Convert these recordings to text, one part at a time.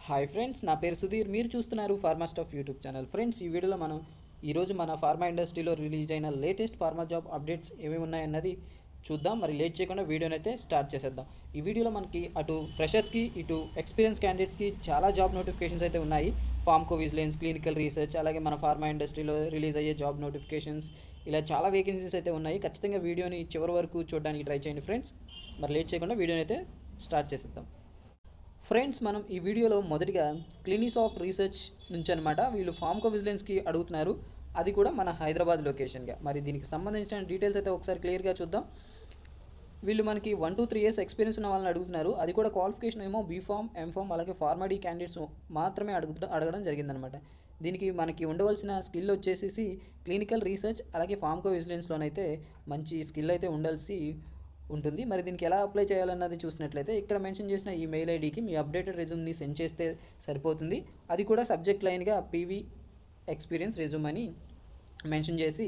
Hi friends, నా పేరు సుధీర్. మీరు చూస్తున్నారు pharma stuff YouTube channel. Friends, ఈ వీడియోలో మనం ఈరోజు మన ఫార్మా ఇండస్ట్రీలో రిలీజ్ అయిన లేటెస్ట్ ఫార్మా జాబ్ అప్డేట్స్ ఏమేమి ఉన్నాయన్నది చూద్దాం. మరి లేట్ చేయకుండా వీడియోని అయితే స్టార్ట్ చేసేద్దాం. ఈ వీడియోలో మనకి అటు ఫ్రెషర్స్కి ఇటు ఎక్స్పీరియన్స్ క్యాండిడేట్స్కి చాలా జాబ్ నోటిఫికేషన్స్ అయితే ఉన్నాయి. ఫార్మకో విజిలెన్స్, క్లినికల్ రీసెర్చ్, అలాగే మన ఫార్మా ఇండస్ట్రీలో రిలీజ్ అయ్యే జాబ్ నోటిఫికేషన్స్, ఇలా చాలా వేకెన్సీస్ అయితే ఉన్నాయి. ఖచ్చితంగా వీడియోని చివరి వరకు చూడడానికి ట్రై చేయండి ఫ్రెండ్స్. మరి లేట్ చేయకుండా వీడియోని అయితే స్టార్ట్ చేసేద్దాం. ఫ్రెండ్స్, మనం ఈ వీడియోలో మొదటిగా క్లినిసాఫ్ట్ రీసెర్చ్ నుంచి అనమాట వీళ్ళు ఫార్మకో విజిలెన్స్కి అడుగుతున్నారు. అది కూడా మన హైదరాబాద్ లొకేషన్గా. మరి దీనికి సంబంధించిన డీటెయిల్స్ అయితే ఒకసారి క్లియర్గా చూద్దాం. వీళ్ళు మనకి 1 to 3 years ఎక్స్పీరియన్స్ ఉన్న వాళ్ళని అడుగుతున్నారు. అది కూడా క్వాలిఫికేషన్ ఏమో బీఫామ్, ఎంఫామ్, అలాగే ఫార్మడీ క్యాండిడేట్స్ మాత్రమే అడగడం జరిగిందనమాట. దీనికి మనకి ఉండవలసిన స్కిల్ వచ్చేసి క్లినికల్ రీసెర్చ్ అలాగే ఫార్మకో విజిలెన్స్లోనైతే మంచి స్కిల్ అయితే ఉండాల్సి ఉంటుంది. మరి దీనికి ఎలా అప్లై చేయాలన్నది చూసినట్లయితే ఇక్కడ మెన్షన్ చేసిన ఈ మెయిల్ ఐడికి మీ అప్డేటెడ్ రెజ్యూమ్ని సెండ్ చేస్తే సరిపోతుంది. అది కూడా సబ్జెక్ట్ లైన్గా పీవీ ఎక్స్పీరియన్స్ రెజ్యూమ్ అని మెన్షన్ చేసి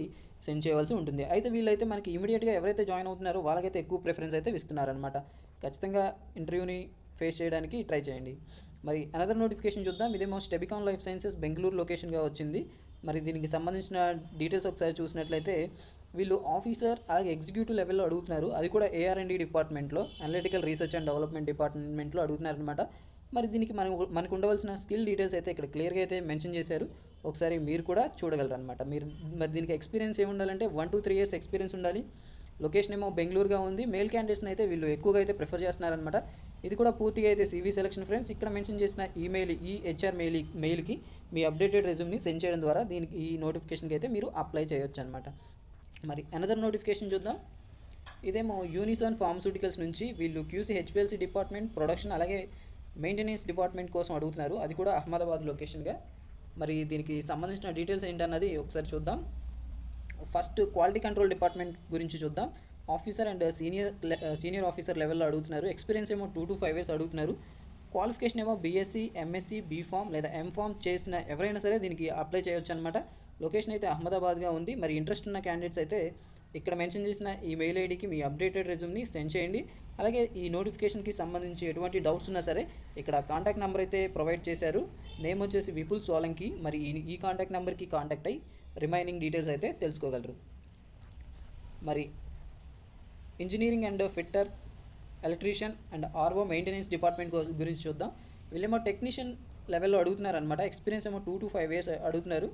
సెండ్ చేయవలసి ఉంటుంది. అయితే వీళ్ళైతే మనకి ఇమీడియట్గా ఎవరైతే జాయిన్ అవుతున్నారో వాళ్ళకైతే ఎక్కువ ప్రిఫరెన్స్ అయితే ఇస్తున్నారనమాట. ఖచ్చితంగా ఇంటర్వ్యూని ఫేస్ చేయడానికి ట్రై చేయండి. మరి అనదర్ నోటిఫికేషన్ చూద్దాం. ఇదేమో స్టెబికాన్ లైఫ్ సైన్సెస్ బెంగళూరు లొకేషన్గా వచ్చింది. మరి దీనికి సంబంధించిన డీటెయిల్స్ ఒకసారి చూసినట్లయితే వీళ్ళు ఆఫీసర్ అలాగే ఎగ్జిక్యూటివ్ లెవెల్లో అడుగుతున్నారు. అది కూడా AR&D డిపార్ట్మెంట్లో, అనలిటికల్ రీసెర్చ్ అండ్ డెవలప్మెంట్ డిపార్ట్మెంట్లో అడుగుతున్నారనమాట. మరి దీనికి మనకు ఉండవలసిన స్కిల్ డీటెయిల్స్ అయితే ఇక్కడ క్లియర్గా అయితే మెన్షన్ చేశారు. ఒకసారి మీరు కూడా చూడగలరు అనమాట. మరి దీనికి ఎక్స్పీరియన్స్ ఏమి ఉండాలంటే 1 to 3 years ఎక్స్పీరియన్స్ ఉండాలి. లొకేషన్ ఏమో బెంగళూరుగా ఉంది. మేల్ క్యాండిడేట్స్ని అయితే వీళ్ళు ఎక్కువగా అయితే ప్రిఫర్ చేస్తున్నారనమాట. ఇది కూడా పూర్తిగా అయితే CV సెలక్షన్ ఫ్రెండ్స్. ఇక్కడ మెన్షన్ చేసిన ఈ HR మెయిల్కి మీ అప్డేటెడ్ రెజ్యూమ్ని సెండ్ చేయడం ద్వారా దీనికి ఈ నోటిఫికేషన్కి అయితే మీరు అప్లై చేయొచ్చు అనమాట. మరి అనదర్ నోటిఫికేషన్ చూద్దాం. ఇదేమో యూనిసాన్ ఫార్మస్యూటికల్స్ నుంచి వీళ్ళు QC HPLC డిపార్ట్మెంట్, ప్రొడక్షన్ అలాగే మెయింటెనెన్స్ డిపార్ట్మెంట్ కోసం అడుగుతున్నారు. అది కూడా అహ్మదాబాద్ లొకేషన్గా. మరి దీనికి సంబంధించిన డీటెయిల్స్ ఏంటన్నది ఒకసారి చూద్దాం. ఫస్ట్ క్వాలిటీ కంట్రోల్ డిపార్ట్మెంట్ గురించి చూద్దాం. ఆఫీసర్ అండ్ సీనియర్ ఆఫీసర్ లెవెల్లో అడుగుతున్నారు. ఎక్స్పీరియన్స్ ఏమో 2 to 5 years అడుగుతున్నారు. క్వాలిఫికేషన్ ఏమో BSc, MSc, బీఫామ్ లేదా ఎంఫామ్ చేసిన ఎవరైనా సరే దీనికి అప్లై చేయొచ్చు అనమాట. లొకేషన్ అయితే అహ్మదాబాద్గా ఉంది. మరి ఇంట్రెస్ట్ ఉన్న క్యాండిడేట్స్ అయితే ఇక్కడ మెన్షన్ చేసిన ఈ మెయిల్ ఐడికి మీ అప్డేటెడ్ రెజ్యూమ్ని సెండ్ చేయండి. అలాగే ఈ నోటిఫికేషన్కి సంబంధించి ఎటువంటి డౌట్స్ ఉన్నా సరే ఇక్కడ కాంటాక్ట్ నెంబర్ అయితే ప్రొవైడ్ చేశారు. నేమ్ వచ్చేసి విపుల్ సోలంకి. మరి ఈ కాంటాక్ట్ నెంబర్కి కాంటాక్ట్ అయ్యి రిమైనింగ్ డీటెయిల్స్ అయితే తెలుసుకోగలరు. మరి engineering and fitter, electrician and RO maintenance department గురించి చూద్దాం. వీళ్ళేమో టెక్నీషియన్ లెవెల్లో అడుగుతున్నారనమాట. ఎక్స్పీరియన్స్ ఏమో 2 to 5 years అడుగుతున్నారు.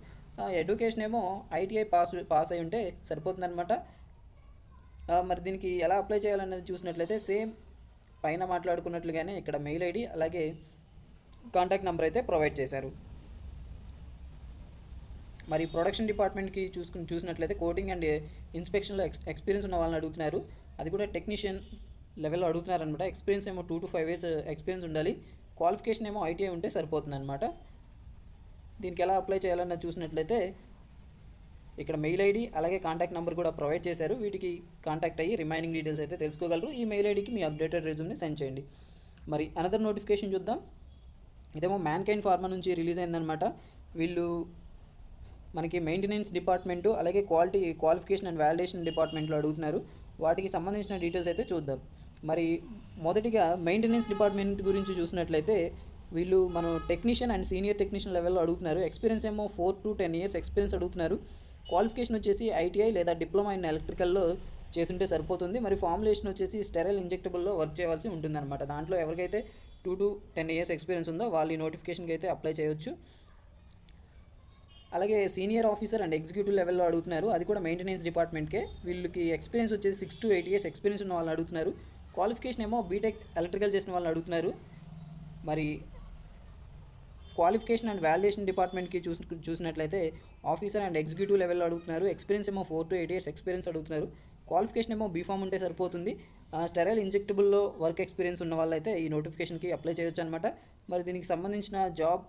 ఎడ్యుకేషన్ ఏమో ITI పాస్ అయి ఉంటే సరిపోతుందన్నమాట. మరి దీనికి ఎలా అప్లై చేయాలనేది చూసినట్లయితే సేమ్ పైన మాట్లాడుకున్నట్లుగానే ఇక్కడ మెయిల్ ఐడి అలాగే కాంటాక్ట్ నెంబర్ అయితే ప్రొవైడ్ చేశారు. మరి ప్రొడక్షన్ డిపార్ట్మెంట్కి చూసినట్లయితే కోటింగ్ అండ్ ఇన్స్పెక్షన్లో ఎక్స్పీరియన్స్ ఉన్న వాళ్ళని అడుగుతున్నారు. అది కూడా టెక్నీషియన్ లెవెల్లో అడుగుతున్నారనమాట. ఎక్స్పీరియన్స్ ఏమో 2 to 5 years ఎక్స్పీరియన్స్ ఉండాలి. క్వాలిఫికేషన్ ఏమో ITI ఉంటే సరిపోతుందన్నమాట. దీనికి ఎలా అప్లై చేయాలన్నది చూసినట్లయితే ఇక్కడ మెయిల్ ఐడి అలాగే కాంటాక్ట్ నెంబర్ కూడా ప్రొవైడ్ చేశారు. వీటికి కాంటాక్ట్ అయ్యి రిమైనింగ్ డీటెయిల్స్ అయితే తెలుసుకోగలరు. ఈ మెయిల్ ఐడికి మీ అప్డేటెడ్ రెజ్యూమ్ని సెండ్ చేయండి. మరి అనదర్ నోటిఫికేషన్ చూద్దాం. ఇదేమో మ్యాన్కైండ్ ఫార్మా నుంచి రిలీజ్ అయిందనమాట. వీళ్ళు మనకి మెయింటెనెన్స్ డిపార్ట్మెంటు అలాగే క్వాలిఫికేషన్ అండ్ వ్యాలిడేషన్ డిపార్ట్మెంట్లో అడుగుతున్నారు. వాటికి సంబంధించిన డీటెయిల్స్ అయితే చూద్దాం. మరి మొదటిగా మెయింటెనెన్స్ డిపార్ట్మెంట్ గురించి చూసినట్లయితే వీళ్ళు మనం టెక్నీషియన్ అండ్ సీనియర్ టెక్నీషియన్ లెవెల్లో అడుగుతున్నారు. ఎక్స్పీరియన్స్ ఏమో 4 to 10 years ఎక్స్పీరియన్స్ అడుగుతున్నారు. క్వాలిఫికేషన్ వచ్చేసి ITI లేదా డిప్లొమా ఇన్ ఎలక్ట్రికల్లో చేసుంటే సరిపోతుంది. మరి ఫార్ములేషన్ వచ్చేసి స్టెరైల్ ఇంజెక్టబుల్లో వర్క్ చేయవలసి ఉంటుందన్నమాట. దాంట్లో ఎవరికైతే 2 to 10 years ఎక్స్పీరియన్స్ ఉందో వాళ్ళు ఈ నోటిఫికేషన్కి అయితే అప్లై చేయొచ్చు. అలాగే సీనియర్ ఆఫీసర్ అండ్ ఎగ్జిక్యూటివ్ లెవెల్లో అడుగుతున్నారు. అది కూడా మెయింటెనెన్స్ డిపార్ట్మెంట్కే. వీళ్ళకి ఎక్స్పీరియన్స్ వచ్చేసి 6 to 8 years ఎక్స్పీరియన్స్ ఉన్న వాళ్ళని అడుగుతున్నారు. క్వాలిఫికేషన్ ఏమో బీటెక్ ఎలక్ట్రికల్ చేసిన వాళ్ళని అడుగుతున్నారు. మరి క్వాలిఫికేషన్ అండ్ వ్యాలిడేషన్ డిపార్ట్మెంట్కి చూసినట్లయితే ఆఫీసర్ అండ్ ఎగ్జిక్యూటివ్ లెవెల్లో అడుగుతున్నారు. ఎక్స్పీరియన్స్ ఏమో 4 to 8 years ఎక్స్పీరియన్స్ అడుగుతున్నారు. క్వాలిఫికేషన్ ఏమో బీఫామ్ ఉంటే సరిపోతుంది. స్టెరైల్ ఇంజెక్టబుల్లో వర్క్ ఎక్స్పీరియన్స్ ఉన్న వాళ్ళైతే ఈ నోటిఫికేషన్కి అప్లై చేయొచ్చు అనమాట. మరి దీనికి సంబంధించిన జాబ్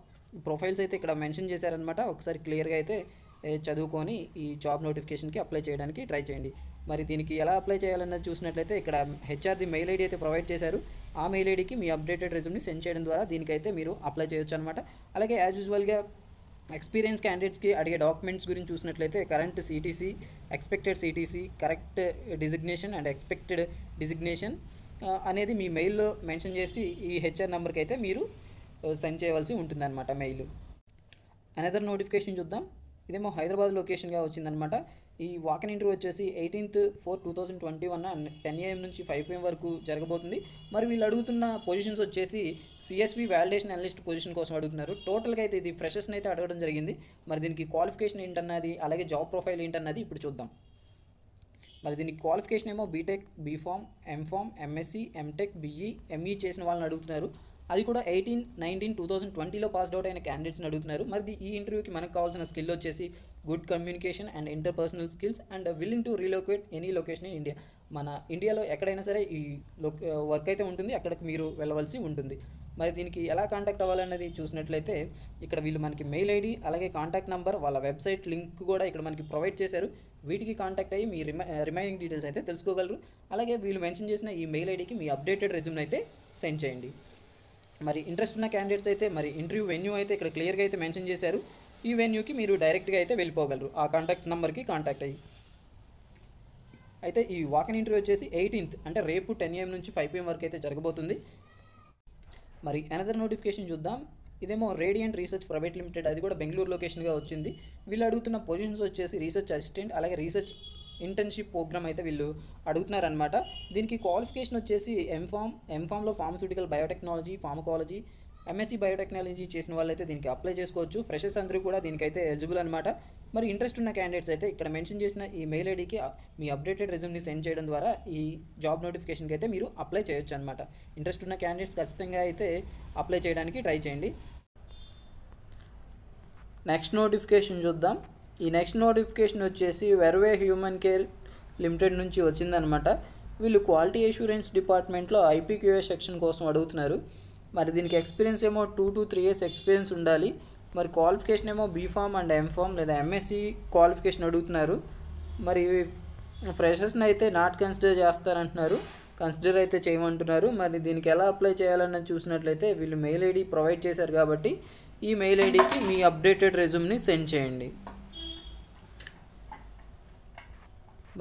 ప్రొఫైల్స్ అయితే ఇక్కడ మెన్షన్ చేశారనమాట. ఒకసారి క్లియర్గా అయితే చదువుకొని ఈ జాబ్ నోటిఫికేషన్కి అప్లై చేయడానికి ట్రై చేయండి. మరి దీనికి ఎలా అప్లై చేయాలన్నది చూసినట్లయితే ఇక్కడ HR మెయిల్ ఐడి అయితే ప్రొవైడ్ చేశారు. ఆ మెయిల్ ఐడికి మీ అప్డేటెడ్ రెజ్యూమ్ని సెండ్ చేయడం ద్వారా దీనికైతే మీరు అప్లై చేయొచ్చు అనమాట. అలాగే యాజ్ యూజువల్గా ఎక్స్పీరియన్స్ క్యాండిడేట్స్కి అడిగే డాక్యుమెంట్స్ గురించి చూసినట్లయితే current CTC, expected CTC, correct designation and expected designation అనేది మీ మెయిల్లో మెన్షన్ చేసి ఈ HR నెంబర్కి అయితే మీరు సెండ్ చేయవలసి ఉంటుందన్నమాట మెయిల్. అనదర్ నోటిఫికేషన్ చూద్దాం. ఇదేమో హైదరాబాద్ లొకేషన్గా వచ్చిందనమాట. ఈ వాకిన్ ఇంటర్వ్యూ వచ్చేసి 18/4/2021 10 AM నుంచి 5 PM వరకు జరగబోతుంది. మరి వీళ్ళు అడుగుతున్న పొజిషన్స్ వచ్చేసి సిఎస్వి వ్యాలిడేషన్ అనలిస్ట్ పొజిషన్ కోసం అడుగుతున్నారు. టోటల్గా అయితే ఇది ఫ్రెషర్స్ని అయితే అడగడం జరిగింది. మరి దీనికి క్వాలిఫికేషన్ ఏంటన్నది అలాగే జాబ్ ప్రొఫైల్ ఏంటన్నది ఇప్పుడు చూద్దాం. మరి దీనికి క్వాలిఫికేషన్ ఏమో BTech, BPharm, MPharm, MSc, MTech, BE, ME చేసిన వాళ్ళని అడుగుతున్నారు. అది కూడా 18/19/2020లో పాస్డ్ అవుట్ అయిన క్యాండిడేట్స్ని అడుగుతున్నారు. మరి ఈ ఇంటర్వ్యూకి మనకు కావాల్సిన స్కిల్ వచ్చేసి good communication and interpersonal skills and willing to relocate any location in India. మన ఇండియాలో ఎక్కడైనా సరే ఈ వర్క్ అయితే ఉంటుంది, అక్కడికి మీరు వెళ్ళవలసి ఉంటుంది. మరి దీనికి ఎలా కాంటాక్ట్ అవ్వాలన్నది చూసినట్లయితే ఇక్కడ వీళ్ళు మనకి మెయిల్ ఐడి అలాగే కాంటాక్ట్ నెంబర్, వాళ్ళ వెబ్సైట్ లింక్ కూడా ఇక్కడ మనకి ప్రొవైడ్ చేశారు. వీటికి కాంటాక్ట్ అయ్యి మీ రిమైనింగ్ డీటెయిల్స్ అయితే తెలుసుకోగలరు. అలాగే వీళ్ళు మెన్షన్ చేసిన ఈ మెయిల్ ఐడికి మీ అప్డేటెడ్ రెజ్యూమ్ని అయితే సెండ్ చేయండి. మరి ఇంట్రెస్ట్ ఉన్న క్యాండిడేట్స్ అయితే మరి ఇంటర్వ్యూ వెన్యూ అయితే ఇక్కడ క్లియర్గా అయితే మెన్షన్ చేశారు. ఈ వెన్యూకి మీరు డైరెక్ట్గా అయితే వెళ్ళిపోగలరు ఆ కాంటాక్ట్ నెంబర్కి కాంటాక్ట్ అయ్యి. అయితే ఈ వాకిన్ ఇంటర్వ్యూ వచ్చేసి 18th అంటే రేపు 10 AM నుంచి 5 PM వరకు అయితే జరగబోతుంది. మరి అనదర్ నోటిఫికేషన్ చూద్దాం. ఇదేమో రేడియంట్ రీసెర్చ్ ప్రైవేట్ లిమిటెడ్, అది కూడా బెంగళూరు లొకేషన్గా వచ్చింది. వీళ్ళు అడుగుతున్న పొజిషన్స్ వచ్చేసి రీసెర్చ్ అసిస్టెంట్ అలాగే రీసెర్చ్ ఇంటర్న్షిప్ ప్రోగ్రామ్ అయితే వీళ్ళు అడుగుతున్నారనమాట. దీనికి క్వాలిఫికేషన్ వచ్చేసి ఎంఫామ్లో pharmaceutical biotechnology, pharmacology, MSc biotechnology చేసిన వాళ్ళైతే దీనికి అప్లై చేసుకోవచ్చు. ఫ్రెషర్స్ అందరూ కూడా దీనికైతే ఎలిజిబుల్ అనమాట. మరి ఇంట్రెస్ట్ ఉన్న క్యాండిడేట్స్ అయితే ఇక్కడ మెన్షన్ చేసిన ఈ మెయిల్ ఐడికి మీ అప్డేటెడ్ రెజ్యూమ్ని సెండ్ చేయడం ద్వారా ఈ జాబ్ నోటిఫికేషన్కి అయితే మీరు అప్లై చేయొచ్చు అనమాట. ఇంట్రెస్ట్ ఉన్న క్యాండిడేట్స్ ఖచ్చితంగా అయితే అప్లై చేయడానికి ట్రై చేయండి. నెక్స్ట్ నోటిఫికేషన్ చూద్దాం. ఈ నెక్స్ట్ నోటిఫికేషన్ వచ్చేసి వెర్వే హ్యూమన్ కేర్ లిమిటెడ్ నుంచి వచ్చిందనమాట. వీళ్ళు క్వాలిటీ అష్యూరెన్స్ డిపార్ట్మెంట్లో ఐపీక్యూఏ సెక్షన్ కోసం అడుగుతున్నారు. మరి దీనికి ఎక్స్పీరియన్స్ ఏమో 2 to 3 years ఎక్స్పీరియన్స్ ఉండాలి. మరి క్వాలిఫికేషన్ ఏమో బీఫామ్ అండ్ ఎంఫామ్ లేదా ఎంఎస్సి క్వాలిఫికేషన్ అడుగుతున్నారు. మరి ఫ్రెషర్స్ని అయితే నాట్ కన్సిడర్ చేస్తారంటున్నారు, కన్సిడర్ అయితే చేయమంటున్నారు. మరి దీనికి ఎలా అప్లై చేయాలన్నది చూసినట్లయితే వీళ్ళు మెయిల్ ఐడి ప్రొవైడ్ చేశారు కాబట్టి ఈ మెయిల్ ఐడికి మీ అప్డేటెడ్ రెజ్యూమ్ని సెండ్ చేయండి.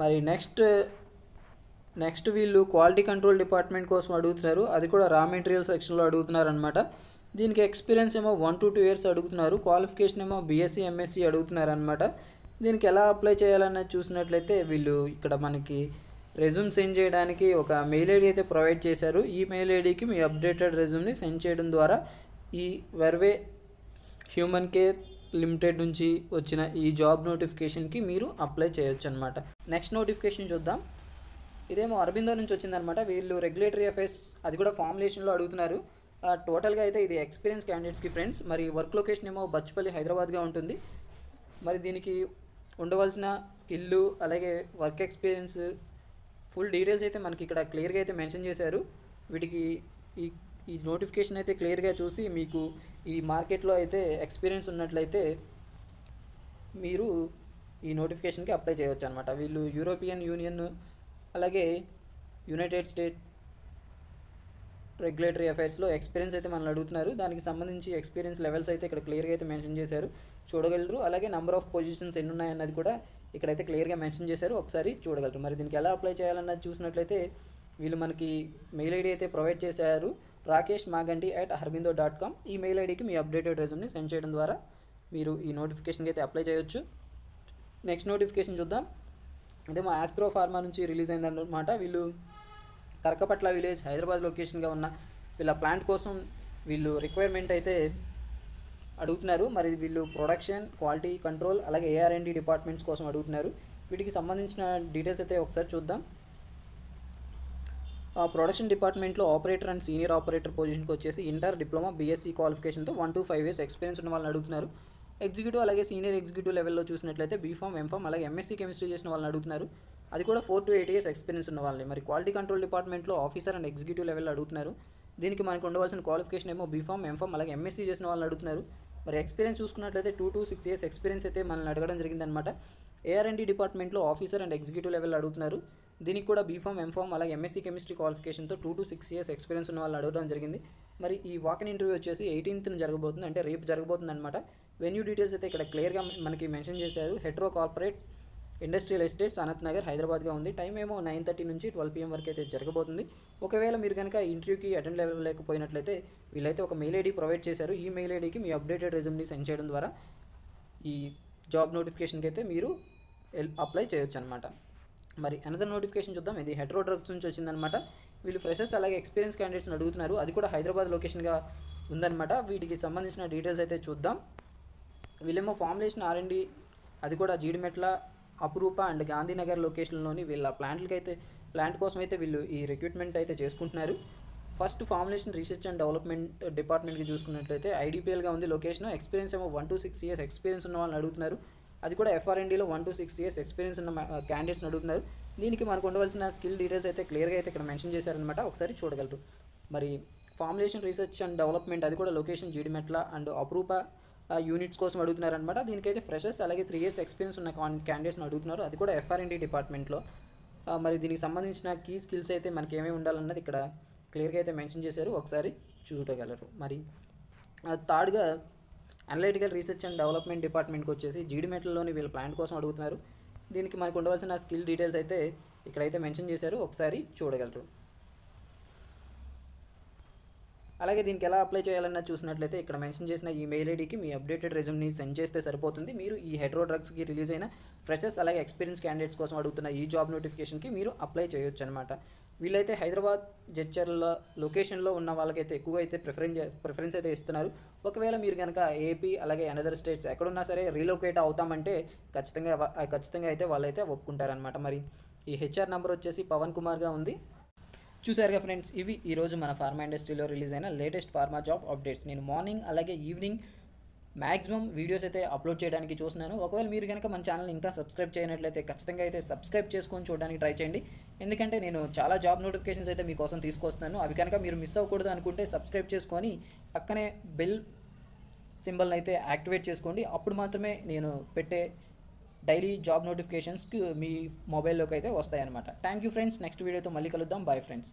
మరి నెక్స్ట్ వీళ్ళు క్వాలిటీ కంట్రోల్ డిపార్ట్మెంట్ కోసం అడుగుతున్నారు. అది కూడా రా మెటీరియల్ సెక్షన్లో అడుగుతున్నారు అనమాట. దీనికి ఎక్స్పీరియన్స్ ఏమో 1 to 2 years అడుగుతున్నారు. క్వాలిఫికేషన్ ఏమో బీఎస్సీ, ఎంఎస్సి అడుగుతున్నారు అనమాట. దీనికి ఎలా అప్లై చేయాలన్నది చూసినట్లయితే వీళ్ళు ఇక్కడ మనకి రెజ్యూమ్ సెండ్ చేయడానికి ఒక మెయిల్ ఐడి అయితే ప్రొవైడ్ చేశారు. ఈ మెయిల్ ఐడికి మీ అప్డేటెడ్ రెజ్యూమ్ని సెండ్ చేయడం ద్వారా ఈ వెర్వే హ్యూమన్ కేర్ లిమిటెడ్ నుంచి వచ్చిన ఈ జాబ్ నోటిఫికేషన్కి మీరు అప్లై చేయొచ్చు అనమాట. నెక్స్ట్ నోటిఫికేషన్ చూద్దాం. ఇదేమో అరబిందో నుంచి వచ్చిందనమాట. వీళ్ళు రెగ్యులేటరీ అఫైర్స్ అది కూడా ఫార్ములేషన్లో అడుగుతున్నారు. టోటల్గా అయితే ఇది ఎక్స్పీరియన్స్ క్యాండిడేట్స్కి ఫ్రెండ్స్. మరి వర్క్ లొకేషన్ ఏమో బచ్పల్లి, హైదరాబాద్గా ఉంటుంది. మరి దీనికి ఉండవలసిన స్కిల్లు అలాగే వర్క్ ఎక్స్పీరియన్స్ ఫుల్ డీటెయిల్స్ అయితే మనకి ఇక్కడ క్లియర్గా అయితే మెన్షన్ చేశారు. వీటికి ఈ నోటిఫికేషన్ అయితే క్లియర్గా చూసి మీకు ఈ మార్కెట్లో అయితే ఎక్స్పీరియన్స్ ఉన్నట్లయితే మీరు ఈ నోటిఫికేషన్కి అప్లై చేయవచ్చు అనమాట. వీళ్ళు యూరోపియన్ యూనియన్ అలాగే యునైటెడ్ స్టేట్ రెగ్యులేటరీ అఫైర్స్లో ఎక్స్పీరియన్స్ అయితే మనల్ని అడుగుతున్నారు. దానికి సంబంధించి ఎక్స్పీరియన్స్ లెవెల్స్ అయితే ఇక్కడ క్లియర్గా అయితే మెన్షన్ చేశారు, చూడగలరు. అలాగే నెంబర్ ఆఫ్ పొజిషన్స్ ఎన్ని ఉన్నాయన్నది కూడా ఇక్కడైతే క్లియర్గా మెన్షన్ చేశారు, ఒకసారి చూడగలరు. మరి దీనికి ఎలా అప్లై చేయాలన్నది చూసినట్లయితే వీళ్ళు మనకి మెయిల్ ఐడి అయితే ప్రొవైడ్ చేశారు, rakeshmaganti@harbindo.com. ఈ మెయిల్ ఐడికి మీ అప్డేటెడ్ రెజ్యూమ్ని సెండ్ చేయడం ద్వారా మీరు ఈ నోటిఫికేషన్కి అయితే అప్లై చేయొచ్చు. నెక్స్ట్ నోటిఫికేషన్ చూద్దాం. ఇదేమో ఆస్ప్రో ఫార్మా నుంచి రిలీజ్ అయిందన్నమాట. వీళ్ళు కరకపట్ల విలేజ్, హైదరాబాద్ లొకేషన్గా ఉన్న వీళ్ళ ప్లాంట్ కోసం వీళ్ళు రిక్వైర్మెంట్ అయితే అడుగుతున్నారు. మరి వీళ్ళు ప్రొడక్షన్, క్వాలిటీ కంట్రోల్ అలాగే AR&D డిపార్ట్మెంట్స్ కోసం అడుగుతున్నారు. వీటికి సంబంధించిన డీటెయిల్స్ అయితే ఒకసారి చూద్దాం. ప్రొడక్షన్ డిపార్ట్మెంట్లో ఆపరేటర్ అండ్ సీనియర్ ఆపరేటర్ పొజిషన్కి వచ్చేసి ఇంటర్, డిప్లొమా, బీఎస్సీ క్వాలిఫికేషన్తో 1 to 5 years ఎక్స్పీరియన్స్ ఉన్న వాళ్ళని అడుగుతున్నారు. ఎగ్జిక్యూటివ్ అలాగే సీనియర్ ఎగ్జిక్యూటివ్ లెవెల్లో చూసినట్లయితే బీఫామ్, ఎంఫామ్ అలాగే ఎంఎస్సీ కెమిస్ట్రీ చేసిన వాళ్ళని అడుగుతున్నారు. అది కూడా 4 to 8 years ఎక్స్పీరియన్స్ ఉన్న వాళ్ళని. మరి క్వాలిటీ కంట్రోల్ డిపార్ట్మెంట్లో ఆఫీసర్ అండ్ ఎగ్జిక్యూటివ్ లెవెల్లో అడుగుతున్నారు. దీనికి మనకు ఉండవలసిన క్వాలిఫికేషన్ ఏమో బీఫామ్, ఎంఫామ్ అలాగే ఎంఎస్సీ చేసిన వాళ్ళని అడుగుతున్నారు. మరి ఎక్స్పీరియన్స్ చూసుకున్నట్లయితే 2 to 6 years ఎక్స్పీరియన్స్ అయితే మనల్ని అడగడం జరిగిందనమాట. AR&D డిపార్ట్మెంట్లో ఆఫీసర్ అండ్ ఎగ్జిక్యూటివ్ లెవెల్లో అడుగుతున్నారు. దీనికి కూడా బీఫామ్, ఎంఫామ్ అలాగే ఎంఎస్సీ కెమిస్ట్రీ క్వాలిఫికేషన్తో 2 to 6 years ఎక్స్పీరియన్స్ ఉన్న వాళ్ళు అడగడం జరిగింది. మరి ఈ వాకిన్ ఇంటర్వ్యూ వచ్చేసి 18th జరగబోతుంది, అంటే రేపు జరగబోతుంది అనమాట. వెన్యూ డీటెయిల్స్ అయితే ఇక్కడ క్లియర్గా మనకి మెన్షన్ చేశారు. Hetero corporates industrial estates, Anant Nagar, హైదరాబాద్గా ఉంది. టైం ఏమో 9:30 నుంచి 12 PM వరకు అయితే జరగబోతుంది. ఒకవేళ మీరు కనుక ఇంటర్వ్యూకి అటెండ్ అవ్వలేకపోయినట్లయితే వీళ్ళైతే ఒక మెయిల్ ఐడి ప్రొవైడ్ చేశారు. ఈ మెయిల్ ఐడికి మీ అప్డేటెడ్ రెజ్యూమ్ని సెండ్ చేయడం ద్వారా ఈ జాబ్ నోటిఫికేషన్కి అయితే మీరు అప్లై చేయొచ్చు అనమాట. మరి అనదర్ నోటిఫికేషన్ చూద్దాం. ఇది హెట్రో డ్రగ్స్ నుంచి వచ్చిందనమాట. వీళ్ళు ఫ్రెషర్స్ అలాగే ఎక్స్పీరియన్స్ క్యాండిడేట్స్ని అడుగుతున్నారు. అది కూడా హైదరాబాద్ లొకేషన్గా ఉందన్నమాట. వీటికి సంబంధించిన డీటెయిల్స్ అయితే చూద్దాం. వీళ్ళేమో ఫార్ములేషన్ R&D, అది కూడా జీడిమెట్ల, అపురూప అండ్ గాంధీనగర్ లొకేషన్లోని వీళ్ళ ప్లాంట్ కోసం అయితే వీళ్ళు ఈ రిక్రూట్మెంట్ అయితే చేసుకుంటున్నారు. First formulation research and development డిపార్ట్మెంట్కి చూసుకున్నట్లయితే ఐడిపిఎల్గా ఉంది లొకేషన్. ఎక్స్పీరియన్స్ ఏమో 1 to 6 years ఎక్స్పీరియన్స్ ఉన్న వాళ్ళని అడుగుతున్నారు. అది కూడా FR&Dలో 1 to 6 years ఎక్స్పీరియన్స్ ఉన్న క్యాండిడేట్స్ని అడుగుతున్నారు. దీనికి మనకు ఉండవలసిన స్కిల్ డీటెయిల్స్ అయితే క్లియర్గా అయితే ఇక్కడ మెన్షన్ చేశారనమాట. ఒకసారి చూడగలరు. మరి ఫార్ములేషన్ రీసెర్చ్ అండ్ డెవలప్మెంట్, అది కూడా location Jeedimetla and Apurupa units కోసం అడుగుతున్నారనమాట. దీనికైతే ఫ్రెషర్స్ అలాగే 3 years ఎక్స్పీరియన్స్ ఉన్న క్యాండిడేట్స్ని అడుగుతున్నారు. అది కూడా FR&D డిపార్ట్మెంట్లో. మరి దీనికి సంబంధించిన కీ స్కిల్స్ అయితే మనకి ఏమేమి ఉండాలన్నది ఇక్కడ క్లియర్గా అయితే మెన్షన్ చేశారు. ఒకసారి చూడగలరు. మరి థర్డ్గా అనలిటికల్ రీసెర్చ్ అండ్ డెవలప్మెంట్ డిపార్ట్మెంట్కి వచ్చేసి జీడిమెట్లలోని వీళ్ళ ప్లాంట్ కోసం అడుగుతున్నారు. దీనికి మనకు ఉండవలసిన స్కిల్ డీటెయిల్స్ అయితే ఇక్కడైతే మెన్షన్ చేశారు. ఒకసారి చూడగలరు. అలాగే దీనికి ఎలా అప్లై చేయాలన్నా చూసినట్లయితే ఇక్కడ మెన్షన్ చేసిన ఈ మెయిల్ ఐడికి మీ అప్డేటెడ్ రెజ్యూమ్ని సెండ్ చేస్తే సరిపోతుంది. మీరు ఈ హెట్రో డ్రగ్స్కి రిలీజ్ అయిన ఫ్రెషర్స్ అలాగే ఎక్స్పీరియన్స్ క్యాండిడేట్స్ కోసం అడుగుతున్న ఈ జాబ్ నోటిఫికేషన్కి మీరు అప్లై చేయొచ్చు అనమాట. వీళ్ళైతే హైదరాబాద్ జడ్చర్ల లొకేషన్లో ఉన్న వాళ్ళకైతే ఎక్కువగా అయితే ప్రిఫరెన్స్ అయితే ఇస్తున్నారు. ఒకవేళ మీరు కనుక ఏపీ అలాగే అనదర్ స్టేట్స్ ఎక్కడున్నా సరే రీలొకేట్ అవుతామంటే ఖచ్చితంగా అయితే వాళ్ళైతే ఒప్పుకుంటారనమాట. మరి ఈ HR నెంబర్ వచ్చేసి పవన్ కుమార్గా ఉంది. చూసారుగా ఫ్రెండ్స్, ఇవి ఈరోజు మన ఫార్మా ఇండస్ట్రీలో రిలీజ్ అయిన లేటెస్ట్ ఫార్మా జాబ్ అప్డేట్స్. నేను మార్నింగ్ అలాగే ఈవినింగ్ మ్యాక్సిమం వీడియోస్ అయితే అప్లోడ్ చేయడానికి చూస్తున్నాను. ఒకవేళ మీరు కనుక మన ఛానల్ ఇంకా సబ్స్క్రైబ్ చేయనట్లయితే ఖచ్చితంగా అయితే సబ్స్క్రైబ్ చేసుకొని చూడడానికి ట్రై చేయండి. ఎందుకంటే నేను చాలా జాబ్ నోటిఫికేషన్స్ అయితే మీకోసం తీసుకొస్తున్నాను. అవి కనుక మీరు మిస్ అవ్వకూడదు అనుకుంటే సబ్స్క్రైబ్ చేసుకొని పక్కనే బెల్ సింబల్ని అయితే యాక్టివేట్ చేసుకోండి. అప్పుడు మాత్రమే నేను పెట్టే డైలీ జాబ్ నోటిఫికేషన్స్కి మీ మొబైల్లోకి అయితే వస్తాయన్నమాట. Thank you friends. నెక్స్ట్ వీడియోతో మళ్ళీ కలుద్దాం. Bye friends.